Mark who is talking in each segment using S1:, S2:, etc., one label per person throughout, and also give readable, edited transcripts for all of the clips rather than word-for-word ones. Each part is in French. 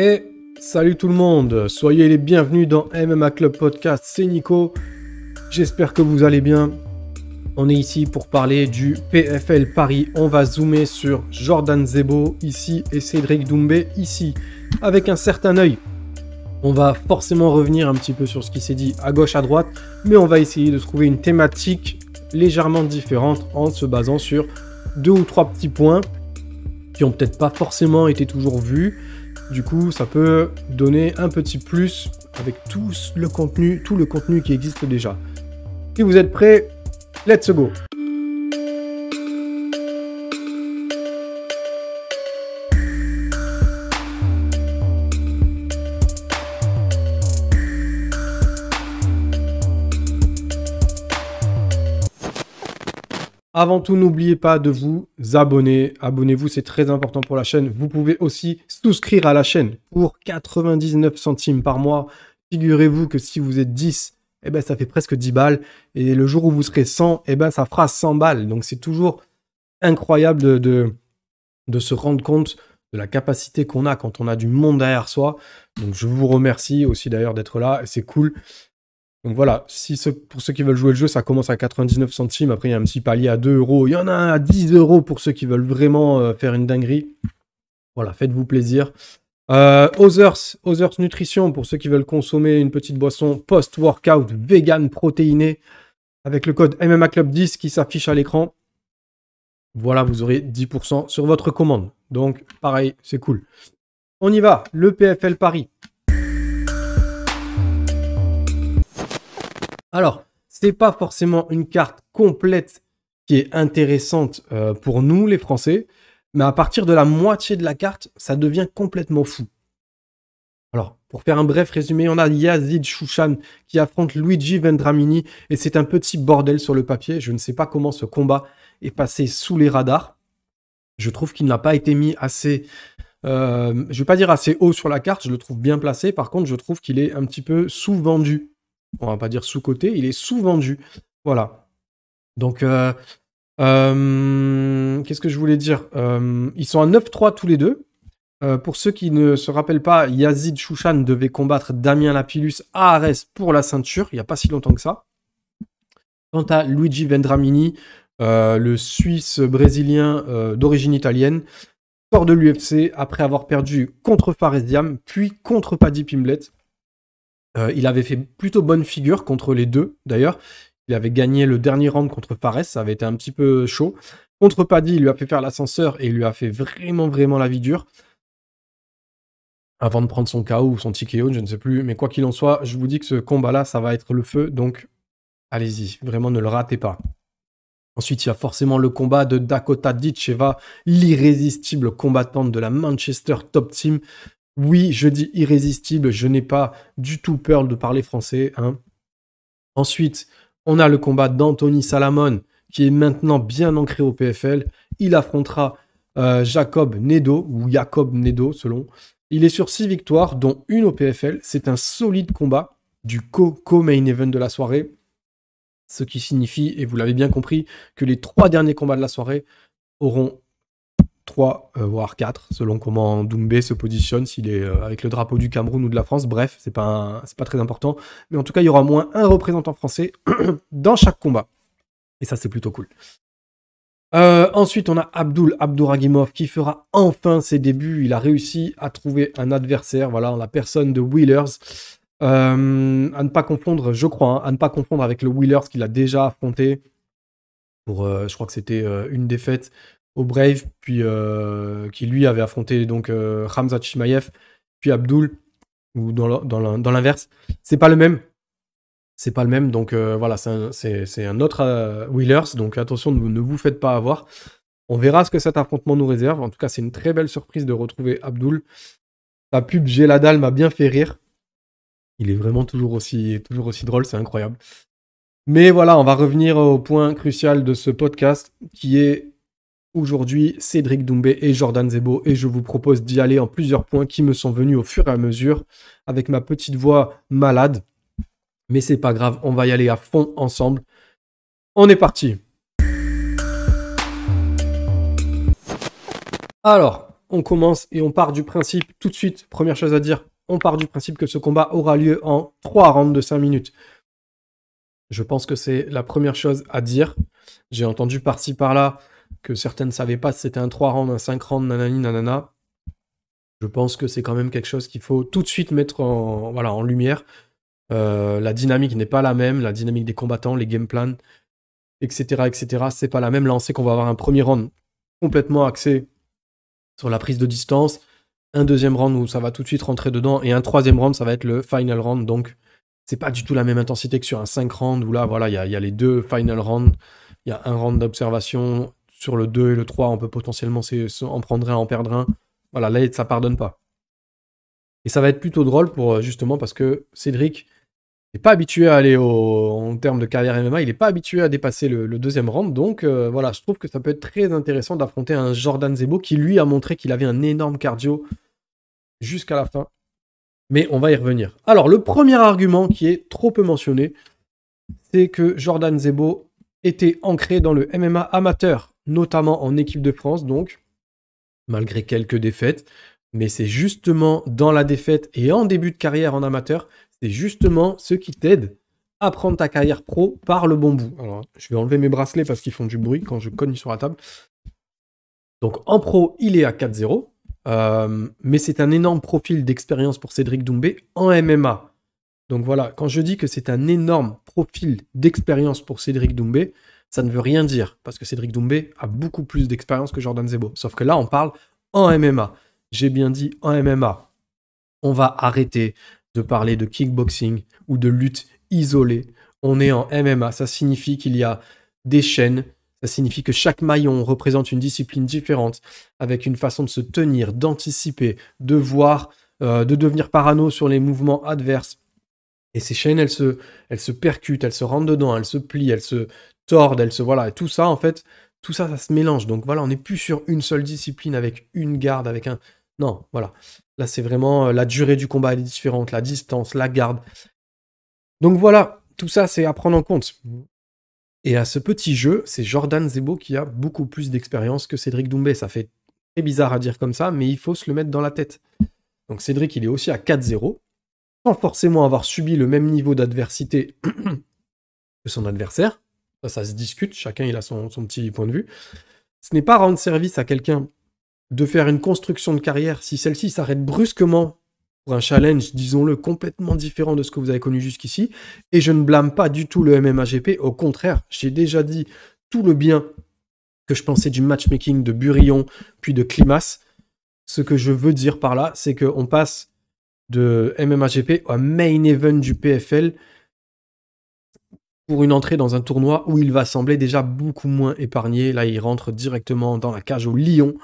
S1: Et salut tout le monde, soyez les bienvenus dans MMA Club Podcast, c'est Nico, j'espère que vous allez bien. On est ici pour parler du PFL Paris, on va zoomer sur Jordan Zebo ici et Cédric Doumbé ici, avec un certain œil. On va forcément revenir un petit peu sur ce qui s'est dit à gauche, à droite, mais on va essayer de trouver une thématique légèrement différente en se basant sur 2 ou 3 petits points qui n'ont peut-être pas forcément été toujours vus. Du coup, ça peut donner un petit plus avec tout le contenu qui existe déjà. Si vous êtes prêts, let's go! Avant tout, n'oubliez pas de vous abonner. Abonnez-vous, c'est très important pour la chaîne. Vous pouvez aussi souscrire à la chaîne pour 99 centimes par mois. Figurez-vous que si vous êtes 10, eh ben, ça fait presque 10 balles. Et le jour où vous serez 100, eh ben, ça fera 100 balles. Donc, c'est toujours incroyable de se rendre compte de la capacité qu'on a quand on a du monde derrière soi. Donc, je vous remercie aussi d'ailleurs d'être là. C'est cool. Donc voilà, pour ceux qui veulent jouer le jeu, ça commence à 99 centimes. Après, il y a un petit palier à 2 €. Il y en a un à 10 € pour ceux qui veulent vraiment faire une dinguerie. Voilà, faites-vous plaisir. Others Nutrition, pour ceux qui veulent consommer une petite boisson post-workout vegan protéinée avec le code MMA Club 10 qui s'affiche à l'écran. Voilà, vous aurez 10% sur votre commande. Donc, pareil, c'est cool. On y va, le PFL Paris. Alors, c'est pas forcément une carte complète qui est intéressante pour nous, les Français, mais à partir de la moitié de la carte, ça devient complètement fou. Alors, pour faire un bref résumé, on a Yazid Chouchan qui affronte Luigi Vendramini et c'est un petit bordel sur le papier. Je ne sais pas comment ce combat est passé sous les radars. Je trouve qu'il n'a pas été mis assez... je ne vais pas dire assez haut sur la carte, je le trouve bien placé. Par contre, je trouve qu'il est un petit peu sous-vendu. On va pas dire sous-coté, il est sous-vendu. Voilà. Donc, qu'est-ce que je voulais dire? Ils sont à 9-3 tous les deux. Pour ceux qui ne se rappellent pas, Yazid Chouchan devait combattre Damien Lapillus à Arès pour la ceinture, il n'y a pas si longtemps que ça. Quant à Luigi Vendramini, le Suisse-Brésilien d'origine italienne, sort de l'UFC après avoir perdu contre Faresiam, puis contre Paddy Pimblett. Il avait fait plutôt bonne figure contre les deux, d'ailleurs. Il avait gagné le dernier round contre Fares, ça avait été un petit peu chaud. Contre Paddy, il lui a fait faire l'ascenseur et il lui a fait vraiment la vie dure. Avant de prendre son KO ou son TKO, je ne sais plus. Mais quoi qu'il en soit, je vous dis que ce combat-là, ça va être le feu. Donc, allez-y, vraiment ne le ratez pas. Ensuite, il y a forcément le combat de Dakota Ditcheva, l'irrésistible combattante de la Manchester Top Team. Oui, je dis irrésistible, je n'ai pas du tout peur de parler français. Hein. Ensuite, on a le combat d'Anthony Salamone, qui est maintenant bien ancré au PFL. Il affrontera Jacob Nedo, ou Jacob Nedo, selon. Il est sur 6 victoires, dont une au PFL. C'est un solide combat du co-main event de la soirée. Ce qui signifie, et vous l'avez bien compris, que les 3 derniers combats de la soirée auront 3, voire 4, selon comment Doumbé se positionne, s'il est avec le drapeau du Cameroun ou de la France. Bref, c'est pas très important. Mais en tout cas, il y aura au moins un représentant français dans chaque combat. Et ça, c'est plutôt cool. Ensuite, on a Abdouragimov qui fera enfin ses débuts. Il a réussi à trouver un adversaire, voilà, en la personne de Wheelers. À ne pas confondre, je crois, hein, à ne pas confondre avec le Wheelers qu'il a déjà affronté pour, je crois que c'était une défaite au Brave, puis qui lui avait affronté donc Khamzat Chimaev, puis Abdul, ou dans l'inverse. C'est pas le même. C'est pas le même, donc voilà, c'est un autre Wheelers, donc attention, ne vous faites pas avoir. On verra ce que cet affrontement nous réserve. En tout cas, c'est une très belle surprise de retrouver Abdul. Sa pub J'ai la dalle m'a bien fait rire. Il est vraiment toujours aussi drôle, c'est incroyable. Mais voilà, on va revenir au point crucial de ce podcast, qui est aujourd'hui Cédric Doumbé et Jordan Zebo, et je vous propose d'y aller en plusieurs points qui me sont venus au fur et à mesure, avec ma petite voix malade. Mais c'est pas grave, on va y aller à fond ensemble. On est parti. Alors, on commence et on part du principe, tout de suite, première chose à dire, on part du principe que ce combat aura lieu en 3 rounds de 5 minutes. Je pense que c'est la première chose à dire. J'ai entendu par-ci par-là que certains ne savaient pas si c'était un 3 rounds, un 5 rounds, nanani, nanana. Je pense que c'est quand même quelque chose qu'il faut tout de suite mettre en lumière. La dynamique n'est pas la même, la dynamique des combattants, les game plans, etc., c'est pas la même. Là, on sait qu'on va avoir un premier round complètement axé sur la prise de distance, un deuxième round où ça va tout de suite rentrer dedans, et un troisième round, ça va être le final round. Donc, c'est pas du tout la même intensité que sur un 5 rounds où là, voilà, il y a les deux final rounds, il y a un round d'observation. Sur le 2 et le 3, on peut potentiellement en prendre un, en perdre un. Voilà, là, ça pardonne pas. Et ça va être plutôt drôle pour justement parce que Cédric n'est pas habitué à aller en termes de carrière MMA, il n'est pas habitué à dépasser le deuxième round. Donc voilà, je trouve que ça peut être très intéressant d'affronter un Jordan Zebo qui lui a montré qu'il avait un énorme cardio jusqu'à la fin. Mais on va y revenir. Alors, le premier argument qui est trop peu mentionné, c'est que Jordan Zebo était ancré dans le MMA amateur, notamment en équipe de France, donc, malgré quelques défaites. Mais c'est justement dans la défaite et en début de carrière en amateur, c'est justement ce qui t'aide à prendre ta carrière pro par le bon bout. Alors, je vais enlever mes bracelets parce qu'ils font du bruit quand je cogne sur la table. Donc, en pro, il est à 4-0. Mais c'est un énorme profil d'expérience pour Cédric Doumbé en MMA. Donc voilà, quand je dis que c'est un énorme profil d'expérience pour Cédric Doumbé, ça ne veut rien dire, parce que Cédric Doumbé a beaucoup plus d'expérience que Jordan Zebo. Sauf que là, on parle en MMA. J'ai bien dit en MMA. On va arrêter de parler de kickboxing ou de lutte isolée. On est en MMA, ça signifie qu'il y a des chaînes. Ça signifie que chaque maillon représente une discipline différente, avec une façon de se tenir, d'anticiper, de voir, de devenir parano sur les mouvements adverses. Et ces chaînes, elles se percutent, elles se rentrent dedans, elles se plient, elles se tordent, voilà. Et tout ça, en fait, tout ça, ça se mélange. Donc voilà, on n'est plus sur une seule discipline avec une garde, avec un... Non, voilà. Là, c'est vraiment la durée du combat, elle est différente, la distance, la garde. Donc voilà, tout ça, c'est à prendre en compte. Et à ce petit jeu, c'est Jordan Zebo qui a beaucoup plus d'expérience que Cédric Doumbé. Ça fait très bizarre à dire comme ça, mais il faut se le mettre dans la tête. Donc Cédric, il est aussi à 4-0, sans forcément avoir subi le même niveau d'adversité que son adversaire. Ça se discute, chacun il a son petit point de vue. Ce n'est pas rendre service à quelqu'un de faire une construction de carrière si celle-ci s'arrête brusquement pour un challenge, disons-le, complètement différent de ce que vous avez connu jusqu'ici. Et je ne blâme pas du tout le MMA-GP. Au contraire, j'ai déjà dit tout le bien que je pensais du matchmaking de Burillon, puis de Klimas. Ce que je veux dire par là, c'est qu'on passe de MMA-GP à main event du PFL pour une entrée dans un tournoi où il va sembler déjà beaucoup moins épargné. Là, il rentre directement dans la cage au lion.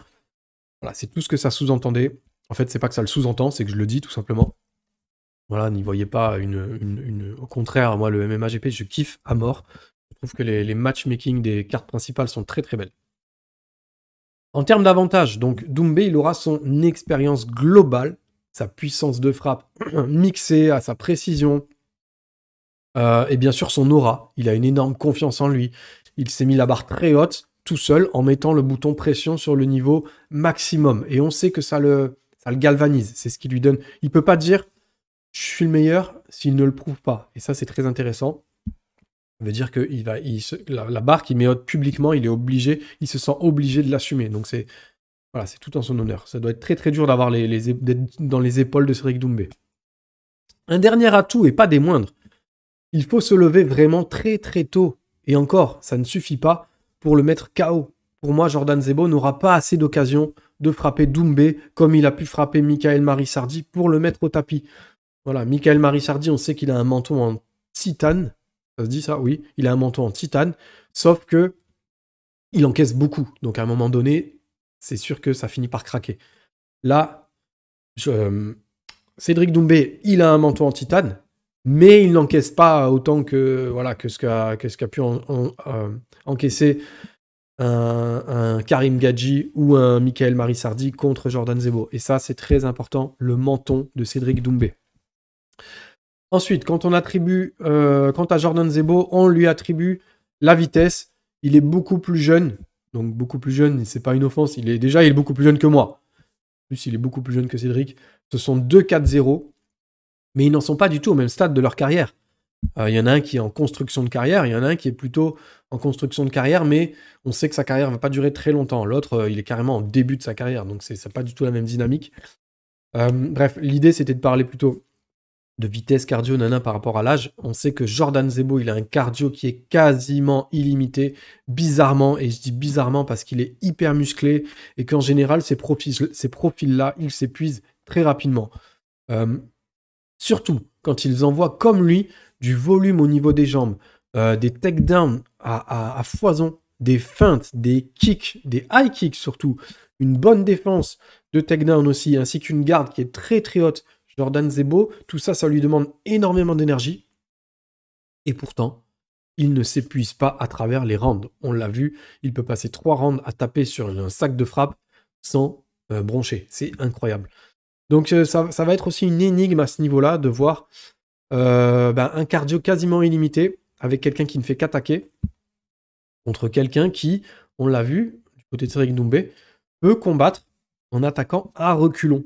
S1: Voilà, c'est tout ce que ça sous-entendait. En fait, c'est pas que ça le sous-entend, c'est que je le dis tout simplement. Voilà, n'y voyez pas Au contraire, moi, le MMA-GP, je kiffe à mort. Je trouve que les matchmaking des cartes principales sont très très belles. En termes d'avantages, donc Doumbé, il aura son expérience globale, sa puissance de frappe mixée à sa précision, et bien sûr son aura. Il a une énorme confiance en lui. Il s'est mis la barre très haute, tout seul, en mettant le bouton pression sur le niveau maximum. Et on sait que ça le galvanise. C'est ce qui lui donne... Il peut pas dire « je suis le meilleur » s'il ne le prouve pas. Et ça, c'est très intéressant. Ça veut dire que la barre qu'il met haute publiquement, il se sent obligé de l'assumer. Donc c'est tout en son honneur. Ça doit être très très dur d'avoir d'être dans les épaules de Cédric Doumbé. Un dernier atout, et pas des moindres, il faut se lever vraiment très très tôt. Et encore, ça ne suffit pas pour le mettre KO. Pour moi, Jordan Zebo n'aura pas assez d'occasion de frapper Doumbé comme il a pu frapper Michael Marisardi pour le mettre au tapis. Voilà, Michael Marisardi, on sait qu'il a un menton en titane. Ça se dit ça? Oui, il a un menton en titane. Sauf que il encaisse beaucoup. Donc à un moment donné, c'est sûr que ça finit par craquer. Là, Cédric Doumbé, il a un menton en titane, mais il n'encaisse pas autant que ce qu'a pu encaisser un Karim Gadji ou un Michael Marisardi contre Jordan Zebo. Et ça, c'est très important, le menton de Cédric Doumbé. Ensuite, quand quant à Jordan Zebo, on lui attribue la vitesse. Il est beaucoup plus jeune. Donc beaucoup plus jeune, c'est pas une offense. Il est beaucoup plus jeune que moi. plus il est beaucoup plus jeune que Cédric. Ce sont 2-4-0, mais ils n'en sont pas du tout au même stade de leur carrière. Il y en a un qui est en construction de carrière, il y en a un qui est plutôt en construction de carrière, mais on sait que sa carrière ne va pas durer très longtemps. L'autre, il est carrément en début de sa carrière, donc c'est pas du tout la même dynamique. Bref, l'idée c'était de parler plutôt de vitesse cardio nana par rapport à l'âge. On sait que Jordan Zebo, il a un cardio qui est quasiment illimité, bizarrement, et je dis bizarrement parce qu'il est hyper musclé et qu'en général, ces profils-là, ils s'épuisent très rapidement. Surtout quand ils envoient comme lui du volume au niveau des jambes, des takedowns à foison, des feintes, des kicks, des high kicks surtout, une bonne défense de takedown aussi, ainsi qu'une garde qui est très très haute. Jordan Zebo, tout ça, ça lui demande énormément d'énergie. Et pourtant, il ne s'épuise pas à travers les rounds. On l'a vu, il peut passer 3 rounds à taper sur un sac de frappe sans broncher. C'est incroyable. Donc ça va être aussi une énigme à ce niveau-là de voir un cardio quasiment illimité avec quelqu'un qui ne fait qu'attaquer contre quelqu'un qui, on l'a vu, du côté de Cédric Doumbé, peut combattre en attaquant à reculons.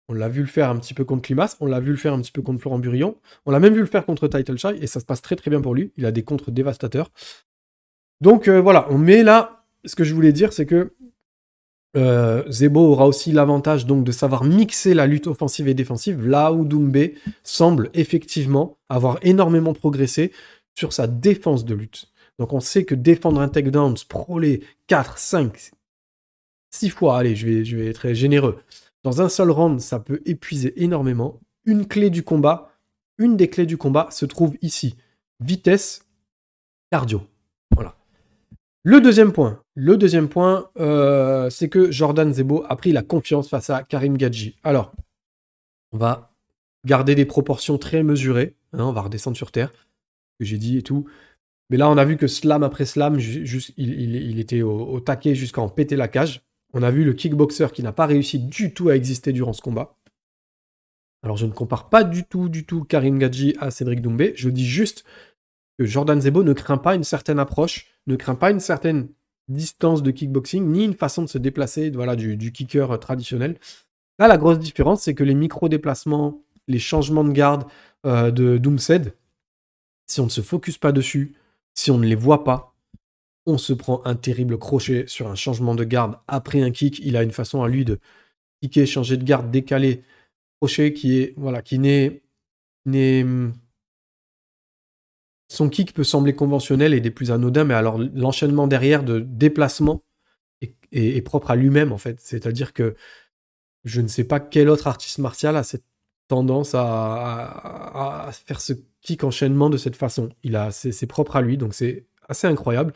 S1: On l'a vu le faire un petit peu contre Klimas, on l'a vu le faire un petit peu contre Florent Burillon, on l'a même vu le faire contre Title Shy, et ça se passe très très bien pour lui. Il a des contres dévastateurs. Donc voilà, on met là, ce que je voulais dire, c'est que Zebo aura aussi l'avantage donc de savoir mixer la lutte offensive et défensive, là où Doumbé semble effectivement avoir énormément progressé sur sa défense de lutte. Donc on sait que défendre un takedown, sprawler 4, 5, 6 fois, allez, je vais être généreux. Dans un seul round, ça peut épuiser énormément. Une des clés du combat se trouve ici. Vitesse, cardio. Voilà. Le deuxième point, c'est que Jordan Zebo a pris la confiance face à Karim Gadji. Alors, on va garder des proportions très mesurées. Hein, on va redescendre sur terre, que j'ai dit et tout. Mais là, on a vu que slam après slam, il était au taquet jusqu'à en péter la cage. On a vu le kickboxer qui n'a pas réussi du tout à exister durant ce combat. Alors, je ne compare pas du tout Karim Gadji à Cédric Doumbé. Je dis juste que Jordan Zebo ne craint pas une certaine approche, ne craint pas une certaine distance de kickboxing, ni une façon de se déplacer voilà, du kicker traditionnel. Là, la grosse différence, c'est que les micro-déplacements, les changements de garde de Doomsed, si on ne se focus pas dessus, si on ne les voit pas, on se prend un terrible crochet sur un changement de garde après un kick. Il a une façon à lui de kicker, changer de garde, décaler, crochet qui n'est... Son kick peut sembler conventionnel et des plus anodins, mais alors l'enchaînement derrière de déplacement est propre à lui-même, en fait. C'est-à-dire que je ne sais pas quel autre artiste martial a cette tendance à faire ce kick enchaînement de cette façon. C'est propre à lui, donc c'est assez incroyable.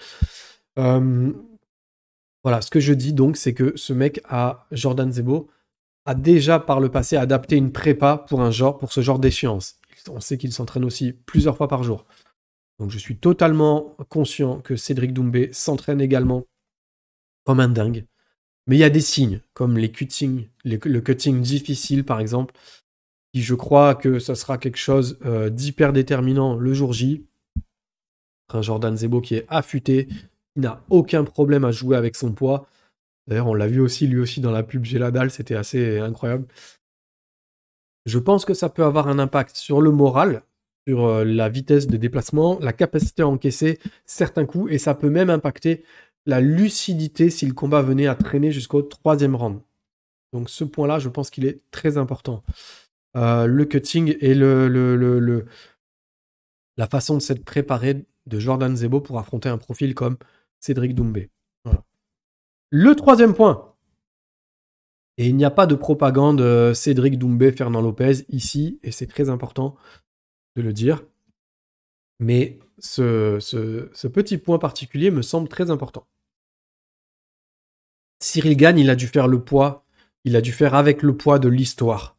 S1: Voilà, ce que je dis donc, c'est que ce mec, Jordan Zebo, a déjà par le passé adapté une prépa pour ce genre d'échéance. On sait qu'il s'entraîne aussi plusieurs fois par jour. Donc je suis totalement conscient que Cédric Doumbé s'entraîne également comme un dingue. Mais il y a des signes, comme les cuttings, le cutting difficile par exemple, qui je crois que ça sera quelque chose d'hyper déterminant le jour J. Un Jordan Zebo qui est affûté, il n'a aucun problème à jouer avec son poids. D'ailleurs, on l'a vu aussi, lui aussi, dans la pub Géladal, c'était assez incroyable. Je pense que ça peut avoir un impact sur le moral, sur la vitesse de déplacement, la capacité à encaisser certains coups, et ça peut même impacter la lucidité si le combat venait à traîner jusqu'au 3e round. Donc ce point-là, je pense qu'il est très important. Le cutting et la façon de s'être préparé de Jordan Zebo pour affronter un profil comme Cédric Doumbé. Voilà. Le 3e point. Et il n'y a pas de propagande Cédric Doumbé, Fernand Lopez ici, et c'est très important de le dire. Mais ce petit point particulier me semble très important. Cyril Gane, il a dû faire le poids, il a dû faire avec le poids de l'histoire.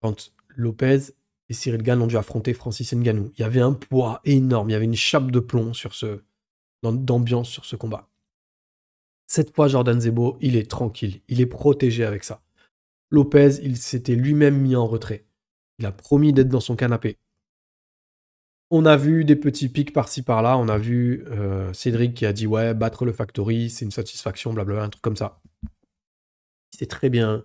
S1: Quand Lopez et Cyril Gane ont dû affronter Francis Ngannou, il y avait un poids énorme, il y avait une chape de plomb d'ambiance sur ce combat. Cette fois, Jordan Zebo, il est tranquille, il est protégé avec ça. Lopez, il s'était lui-même mis en retrait. Il a promis d'être dans son canapé. On a vu des petits pics par-ci par-là. On a vu Cédric qui a dit « Ouais, battre le Factory, c'est une satisfaction, blablabla, un truc comme ça. » Il sait très bien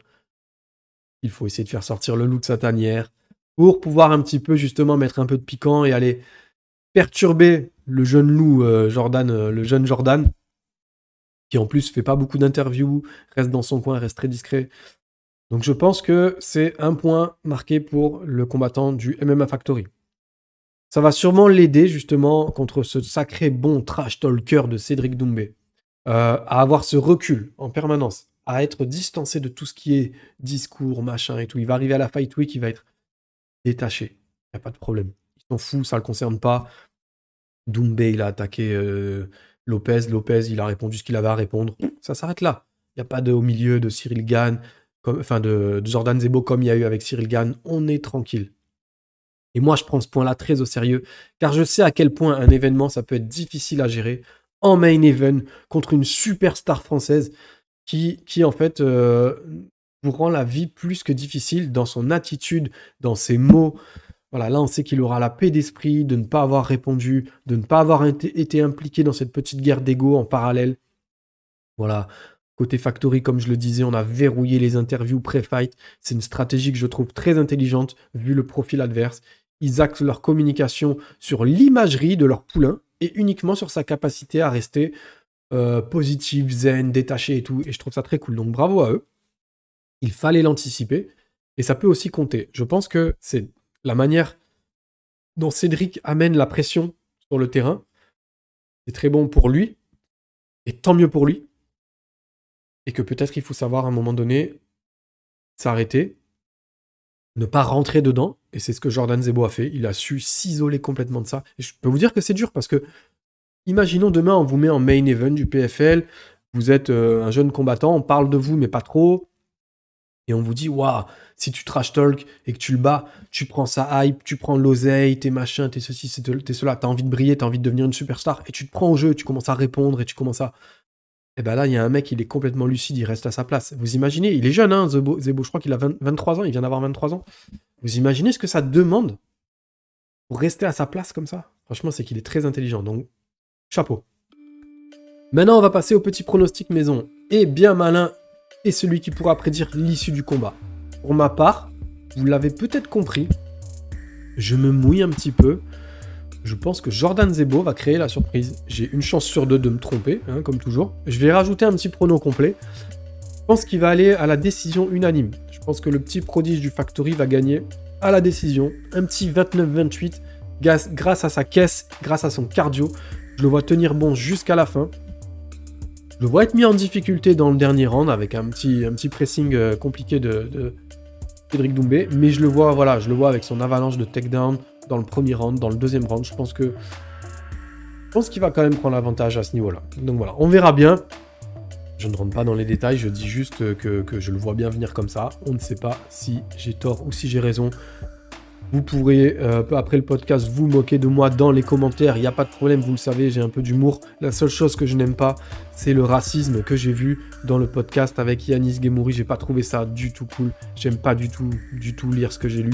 S1: Il faut essayer de faire sortir le loup de sa tanière pour pouvoir un petit peu justement mettre un peu de piquant et aller perturber le jeune loup le jeune Jordan, qui en plus fait pas beaucoup d'interviews, reste dans son coin, reste très discret. Donc je pense que c'est un point marqué pour le combattant du MMA Factory. Ça va sûrement l'aider justement contre ce sacré bon trash talker de Cédric Doumbé, à avoir ce recul en permanence, à être distancé de tout ce qui est discours, machin et tout. Il va arriver à la Fight Week, il va être détaché. Il n'y a pas de problème. Il s'en fout, ça ne le concerne pas. Doumbé, il a attaqué Lopez. Lopez, il a répondu ce qu'il avait à répondre. Ça s'arrête là. Il n'y a pas de au milieu de Cyril Gane, de Jordan Zebo comme il y a eu avec Cyril Gane. On est tranquille. Et moi, je prends ce point-là très au sérieux, car je sais à quel point un événement, ça peut être difficile à gérer en main event contre une superstar française qui en fait, vous rend la vie plus que difficile dans son attitude, dans ses mots. Voilà, là, on sait qu'il aura la paix d'esprit de ne pas avoir répondu, de ne pas avoir été impliqué dans cette petite guerre d'ego en parallèle. Voilà. Côté Factory, comme je le disais, on a verrouillé les interviews pré-fight. C'est une stratégie que je trouve très intelligente, vu le profil adverse. Ils axent leur communication sur l'imagerie de leur poulain et uniquement sur sa capacité à rester positif, zen, détaché et tout. Et je trouve ça très cool. Donc bravo à eux. Il fallait l'anticiper. Et ça peut aussi compter. Je pense que c'est la manière dont Cédric amène la pression sur le terrain. C'est très bon pour lui. Et tant mieux pour lui. Et que peut-être qu'il faut savoir à un moment donné s'arrêter, ne pas rentrer dedans. Et c'est ce que Jordan Zebo a fait. Il a su s'isoler complètement de ça. Et je peux vous dire que c'est dur parce que imaginons demain, on vous met en main event du PFL. Vous êtes un jeune combattant. On parle de vous, mais pas trop. Et on vous dit, waouh, si tu trash talk et que tu le bats, tu prends sa hype, tu prends l'oseille, tes machins, tes ceci, t'es cela. T'as envie de briller, t'as envie de devenir une superstar. Et tu te prends au jeu, tu commences à répondre et tu commences à... Et ben là, il y a un mec, il est complètement lucide, il reste à sa place. Vous imaginez, il est jeune, hein, Zebo, je crois qu'il a 23 ans, il vient d'avoir 23 ans. Vous imaginez ce que ça demande pour rester à sa place comme ça? Franchement, c'est qu'il est très intelligent, donc chapeau. Maintenant, on va passer au petit pronostic maison. Et bien malin est celui qui pourra prédire l'issue du combat. Pour ma part, vous l'avez peut-être compris, je me mouille un petit peu. Je pense que Jordan Zebo va créer la surprise. J'ai une chance sur deux de me tromper, hein, comme toujours. Je vais rajouter un petit prono complet. Je pense qu'il va aller à la décision unanime. Je pense que le petit prodige du Factory va gagner à la décision. Un petit 29-28 grâce à sa caisse, grâce à son cardio. Je le vois tenir bon jusqu'à la fin. Je le vois être mis en difficulté dans le dernier round avec un petit pressing compliqué de Cédric Doumbé. Mais je le vois avec son avalanche de takedown dans le premier round, dans le deuxième round. Je pense qu'il va quand même prendre l'avantage à ce niveau-là. Donc voilà, on verra bien. Je ne rentre pas dans les détails, je dis juste que je le vois bien venir comme ça. On ne sait pas si j'ai tort ou si j'ai raison. Vous pourrez, peu après le podcast, vous moquer de moi dans les commentaires. Il n'y a pas de problème, vous le savez, j'ai un peu d'humour. La seule chose que je n'aime pas, c'est le racisme que j'ai vu dans le podcast avec Yanis Gemouri. J'ai pas trouvé ça du tout cool. J'aime pas du tout lire ce que j'ai lu.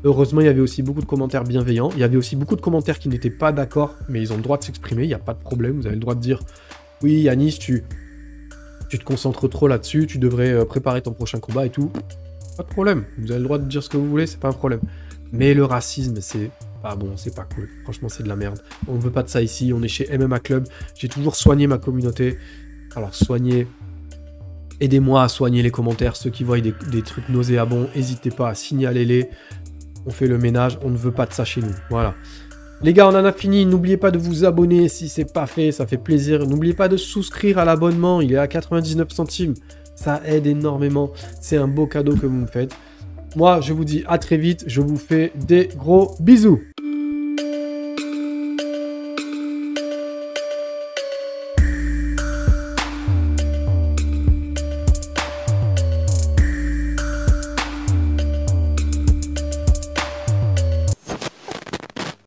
S1: Heureusement, il y avait aussi beaucoup de commentaires bienveillants. Il y avait aussi beaucoup de commentaires qui n'étaient pas d'accord, mais ils ont le droit de s'exprimer. Il n'y a pas de problème. Vous avez le droit de dire « Oui, Yanis, tu te concentres trop là-dessus. Tu devrais préparer ton prochain combat et tout. » Pas de problème. Vous avez le droit de dire ce que vous voulez, c'est pas un problème. Mais le racisme, c'est pas bon, c'est pas cool. Franchement, c'est de la merde. On ne veut pas de ça ici. On est chez MMA Club. J'ai toujours soigné ma communauté. Alors, aidez-moi à soigner les commentaires. Ceux qui voient des trucs nauséabonds, n'hésitez pas à signaler-les. On fait le ménage. On ne veut pas de ça chez nous. Voilà. Les gars, on en a fini. N'oubliez pas de vous abonner si c'est pas fait. Ça fait plaisir. N'oubliez pas de souscrire à l'abonnement. Il est à 99 centimes. Ça aide énormément. C'est un beau cadeau que vous me faites. Moi, je vous dis à très vite. Je vous fais des gros bisous.